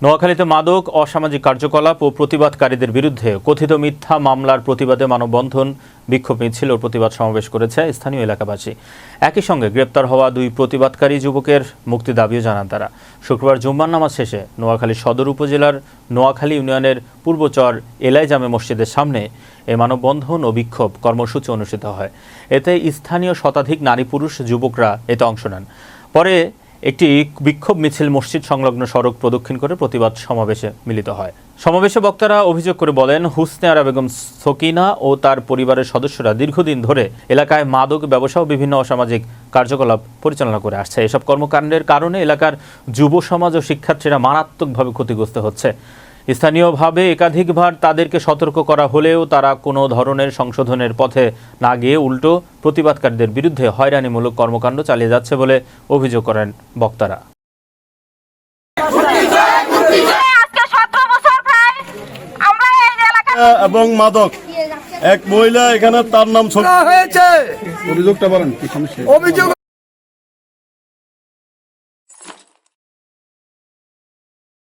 নোয়াখালীতে মাদক, অসামাজিক কার্যকলাপ ও প্রতিবাদকারীদের বিরুদ্ধে কথিত মিথ্যা মামলার প্রতিবাদে মানববন্ধন, বিক্ষোভ মিছিল ও প্রতিবাদ সমাবেশ করেছে স্থানীয় এলাকাবাসী। একই সঙ্গে গ্রেপ্তার হওয়া দুই প্রতিবাদকারী যুবকের মুক্তি দাবিও জানান তারা। শুক্রবার জুম্মার নামাজ শেষে নোয়াখালী সদর উপজেলার নোয়াখালী ইউনিয়নের পূর্বচর এলাই জামে মসজিদের সামনে এ মানববন্ধন ও বিক্ষোভ কর্মসূচি অনুষ্ঠিত হয়। এতে স্থানীয় শতাধিক নারী পুরুষ যুবকরা এতে অংশ নেন। পরে একটি বিক্ষোভ মিছিল মসজিদ সংলগ্ন সড়ক প্রদক্ষিণ করে প্রতিবাদ সমাবেশে মিলিত হয়। সমাবেশে বক্তারা অভিযোগ করে বলেন, হুসনে আরা বেগম সকিনা ও তার পরিবারের সদস্যরা দীর্ঘদিন ধরে এলাকায় মাদক ব্যবসা ও বিভিন্ন অসামাজিক কার্যকলাপ পরিচালনা করে আসছে। এসব কর্মকাণ্ডের কারণে এলাকার যুব সমাজ ও শিক্ষার্থীরা মারাত্মকভাবে ক্ষতিগ্রস্ত হচ্ছে। স্থানীয়ভাবে একাধিকবার তাদেরকে সতর্ক করা হলেও তারা কোনো ধরনের সংশোধনের পথে না গিয়ে উল্টো প্রতিবাদকারীদের বিরুদ্ধে হয়রানিমূলক কর্মকাণ্ড চালিয়ে যাচ্ছে বলে অভিযোগ করেন বক্তারা। এবং মাদক এক মহিলা এখানে, তার নাম হয়েছে। অভিযোগটা বলেন কি সমস্যা?